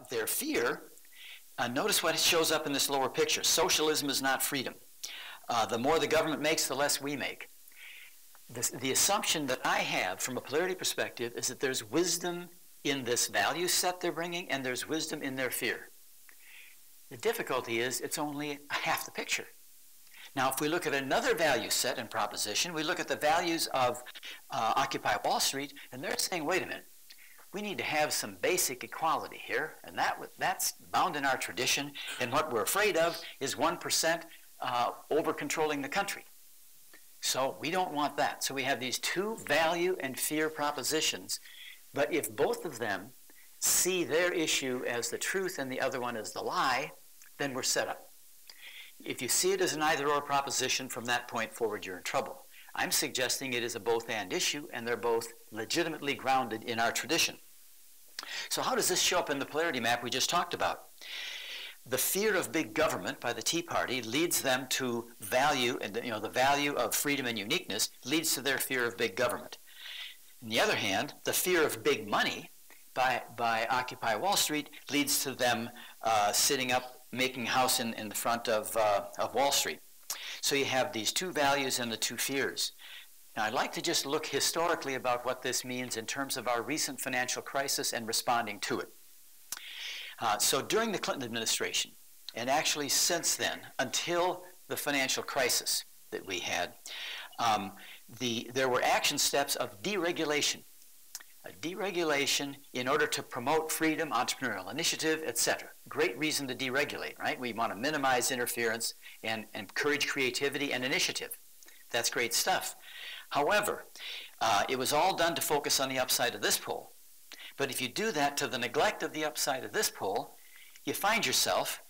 their fear, notice what shows up in this lower picture. Socialism is not freedom. The more the government makes, the less we make. The assumption that I have from a polarity perspective is that there's wisdom in this value set they're bringing, and there's wisdom in their fear. The difficulty is it's only half the picture. Now, if we look at another value set and proposition, we look at the values of Occupy Wall Street, and they're saying, wait a minute, we need to have some basic equality here, and that's bound in our tradition, and what we're afraid of is 1% over-controlling the country. So we don't want that. So we have these two value and fear propositions, but if both of them see their issue as the truth and the other one as the lie, then we're set up. If you see it as an either-or proposition, from that point forward, you're in trouble. I'm suggesting it is a both-and issue, and they're both legitimately grounded in our tradition. So how does this show up in the polarity map we just talked about? The fear of big government by the Tea Party leads them to value, and the value of freedom and uniqueness leads to their fear of big government. On the other hand, the fear of big money by Occupy Wall Street leads to them sitting up, making a house in the front of Wall Street. So you have these two values and the two fears. Now, I'd like to just look historically about what this means in terms of our recent financial crisis and responding to it. So during the Clinton administration, and actually since then, until the financial crisis that we had, there were action steps of deregulation. A deregulation in order to promote freedom, entrepreneurial initiative, etc. Great reason to deregulate, right? We want to minimize interference and encourage creativity and initiative. That's great stuff. However, it was all done to focus on the upside of this pole. But if you do that to the neglect of the upside of this pole, you find yourself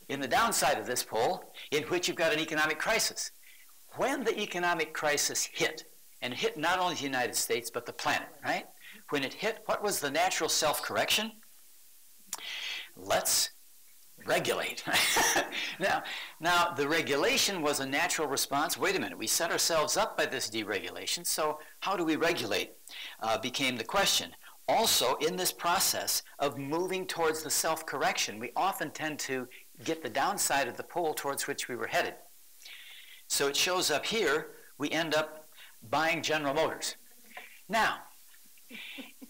in the downside of this pole, in which you've got an economic crisis. When the economic crisis hit, and it hit not only the United States, but the planet, right? When it hit, what was the natural self-correction? Let's regulate. Now, the regulation was a natural response. Wait a minute, we set ourselves up by this deregulation, so how do we regulate? Became the question. Also, in this process of moving towards the self-correction, we often tend to get the downside of the pole towards which we were headed. So it shows up here, we end up buying General Motors. Now,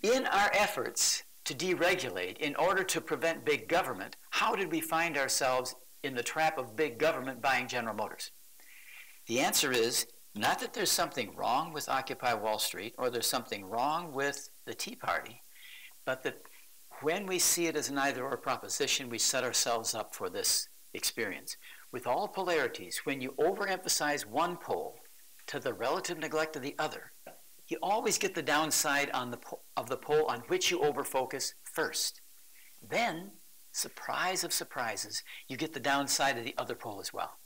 in our efforts to deregulate in order to prevent big government, how did we find ourselves in the trap of big government buying General Motors? The answer is not that there's something wrong with Occupy Wall Street or there's something wrong with the Tea Party, but that when we see it as an either-or proposition, we set ourselves up for this experience. With all polarities, when you overemphasize one pole to the relative neglect of the other, you always get the downside of the pole on which you overfocus first. Then, surprise of surprises, you get the downside of the other pole as well.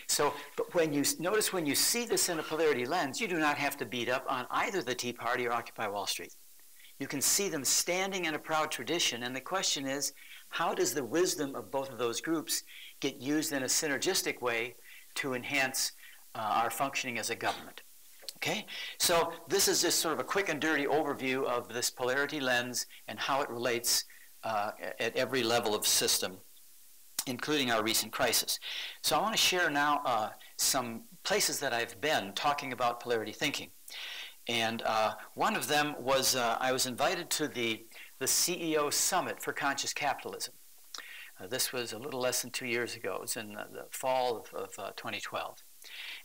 So, but when you notice when you see this in a polarity lens, you do not have to beat up on either the Tea Party or Occupy Wall Street. You can see them standing in a proud tradition, and the question is, how does the wisdom of both of those groups get used in a synergistic way to enhance our functioning as a government? Okay, so this is just sort of a quick and dirty overview of this polarity lens and how it relates at every level of system, including our recent crisis. So I want to share now some places that I've been talking about polarity thinking. And one of them was I was invited to the CEO Summit for Conscious Capitalism. This was a little less than 2 years ago. It was in the fall of 2012.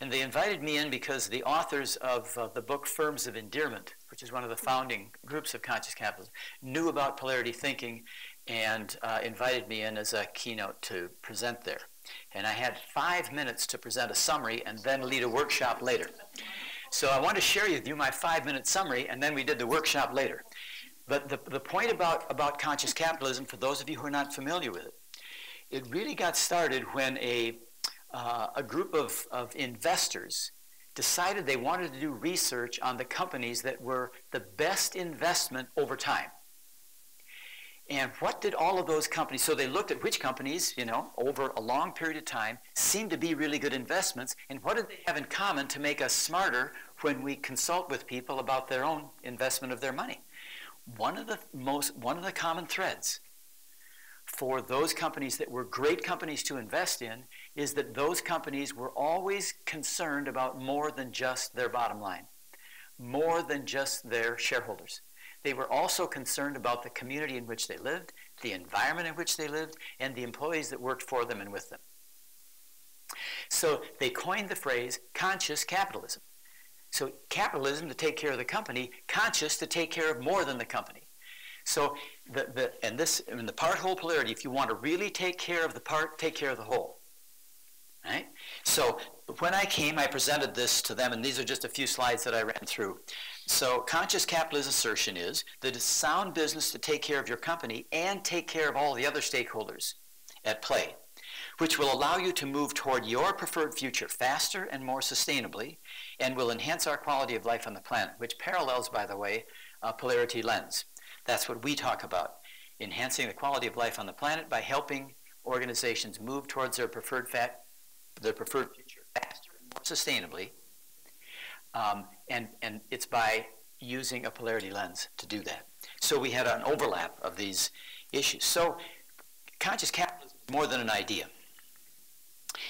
And they invited me in because the authors of the book Firms of Endearment, which is one of the founding groups of Conscious Capitalism, knew about polarity thinking and invited me in as a keynote to present there. And I had 5 minutes to present a summary and then lead a workshop later. So I want to share with you my 5-minute summary, and then we did the workshop later. But the point about conscious capitalism, for those of you who are not familiar with it, it really got started when a group of investors decided they wanted to do research on the companies that were the best investment over time. And what did all of those companies, so they looked at which companies, over a long period of time, seemed to be really good investments, and what did they have in common to make us smarter when we consult with people about their own investment of their money? one of the common threads for those companies that were great companies to invest in is that those companies were always concerned about more than just their bottom line, more than just their shareholders. They were also concerned about the community in which they lived, the environment in which they lived, and the employees that worked for them and with them. So they coined the phrase conscious capitalism. So capitalism to take care of the company, conscious to take care of more than the company. So in the part-whole polarity, if you want to really take care of the part, take care of the whole. Right? So when I came, I presented this to them, and these are just a few slides that I ran through. So conscious capitalist assertion is that it's sound business to take care of your company and take care of all the other stakeholders at play, which will allow you to move toward your preferred future faster and more sustainably, and will enhance our quality of life on the planet, which parallels, by the way, polarity lens. That's what we talk about, enhancing the quality of life on the planet by helping organizations move towards their preferred future faster and more sustainably. And it's by using a polarity lens to do that. So we had an overlap of these issues. So conscious capitalism is more than an idea.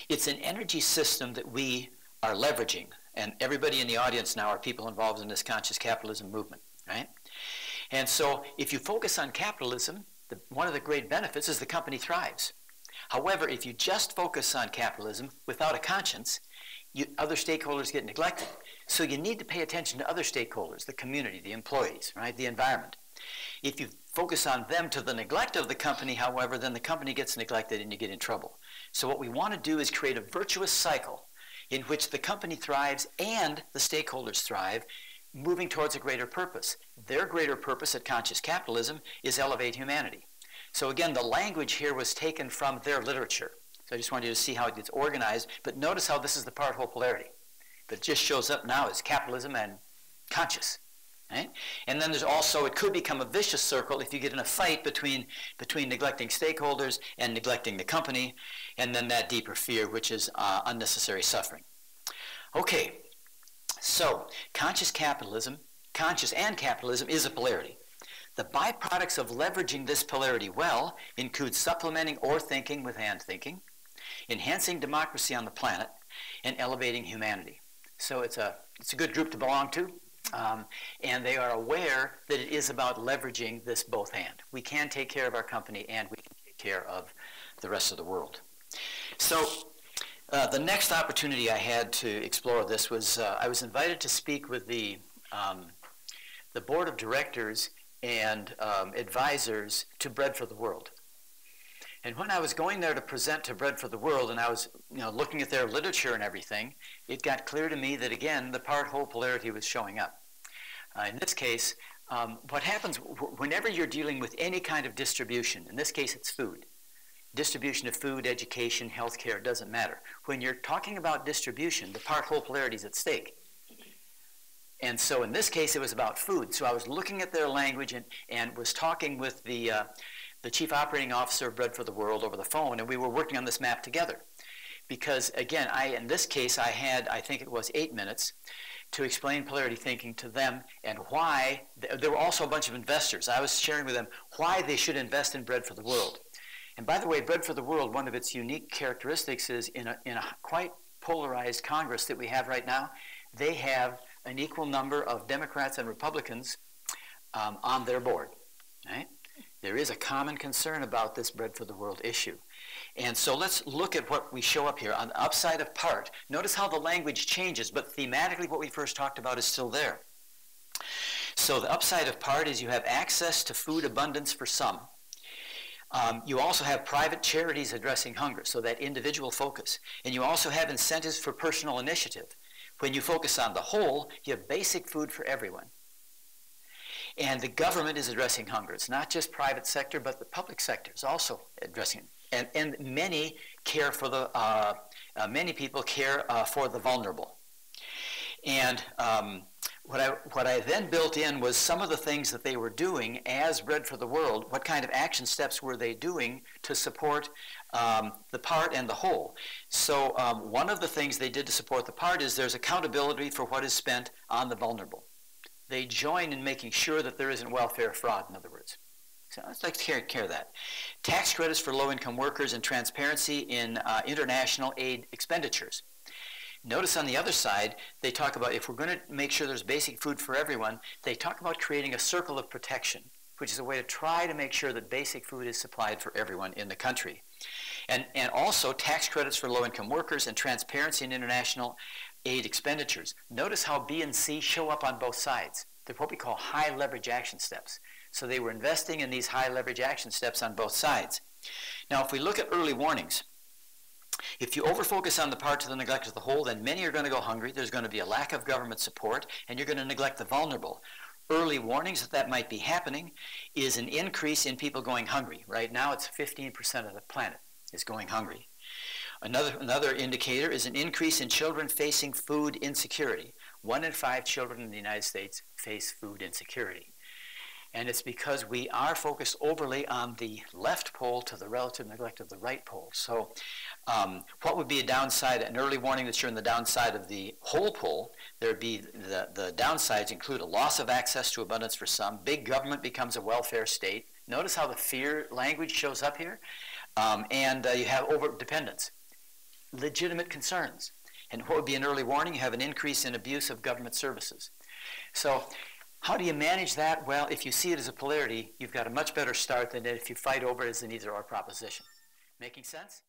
It's an energy system that we are leveraging. And everybody in the audience now are people involved in this conscious capitalism movement, right? And so if you focus on capitalism, one of the great benefits is the company thrives. However, if you just focus on capitalism without a conscience, other stakeholders get neglected. So you need to pay attention to other stakeholders, the community, the employees, right, the environment. If you focus on them to the neglect of the company, however, then the company gets neglected and you get in trouble. So what we want to do is create a virtuous cycle in which the company thrives and the stakeholders thrive, moving towards a greater purpose. Their greater purpose at conscious capitalism is elevate humanity. So again, the language here was taken from their literature. So I just wanted you to see how it gets organized, but notice how this is the part-whole polarity. But it just shows up now as capitalism and conscious. Right? And then there's also, it could become a vicious circle if you get in a fight between neglecting stakeholders and neglecting the company, and then that deeper fear, which is unnecessary suffering. Okay, so conscious and capitalism is a polarity. The byproducts of leveraging this polarity well include supplementing or thinking with and thinking, enhancing democracy on the planet, and elevating humanity. So it's a good group to belong to. And they are aware that it is about leveraging this both and. We can take care of our company and we can take care of the rest of the world. So the next opportunity I had to explore this was I was invited to speak with the board of directors and advisors to Bread for the World. And when I was going there to present to Bread for the World, and I was looking at their literature and everything, it got clear to me that, again, the part-whole polarity was showing up. In this case, what happens whenever you're dealing with any kind of distribution, in this case it's food, distribution of food, education, healthcare, it doesn't matter. When you're talking about distribution, the part-whole polarity is at stake. And so in this case, it was about food. So I was looking at their language and was talking with the chief operating officer of Bread for the World over the phone, and we were working on this map together. Because, again, in this case, I had, I think it was 8 minutes to explain polarity thinking to them and why. There were also a bunch of investors. I was sharing with them why they should invest in Bread for the World. And by the way, Bread for the World, one of its unique characteristics is in a quite polarized Congress that we have right now, they have an equal number of Democrats and Republicans on their board. Right? There is a common concern about this Bread for the World issue. And so let's look at what we show up here on the upside of part. Notice how the language changes, but thematically what we first talked about is still there. So the upside of part is you have access to food abundance for some. You also have private charities addressing hunger, so that individual focus. And you also have incentives for personal initiative. When you focus on the whole, you have basic food for everyone. And the government is addressing hunger. It's not just private sector, but the public sector is also addressing it. And many care for many people care for the vulnerable. And what I then built in was some of the things that they were doing as Bread for the World. What kind of action steps were they doing to support the part and the whole? So one of the things they did to support the part is there's accountability for what is spent on the vulnerable. They join in making sure that there isn't welfare fraud, in other words. So let's like to take care of that. Tax credits for low-income workers and transparency in international aid expenditures. Notice on the other side, they talk about if we're going to make sure there's basic food for everyone, they talk about creating a circle of protection, which is a way to try to make sure that basic food is supplied for everyone in the country. And also tax credits for low-income workers and transparency in international aid expenditures. Notice how B and C show up on both sides. They're what we call high leverage action steps. So they were investing in these high leverage action steps on both sides. Now, if we look at early warnings, if you overfocus on the part to the neglect of the whole, then many are going to go hungry. There's going to be a lack of government support, and you're going to neglect the vulnerable. Early warnings that might be happening is an increase in people going hungry. Right now, it's 15% of the planet is going hungry. Another indicator is an increase in children facing food insecurity. 1 in 5 children in the United States face food insecurity. And it's because we are focused overly on the left pole to the relative neglect of the right pole. So what would be a downside, an early warning that you're in the downside of the whole pole? There would be the downsides include a loss of access to abundance for some. Big government becomes a welfare state. Notice how the fear language shows up here. And you have over-dependence. Legitimate concerns. And what would be an early warning? You have an increase in abuse of government services. So how do you manage that? Well, if you see it as a polarity, you've got a much better start than if you fight over it as an either-or proposition. Making sense?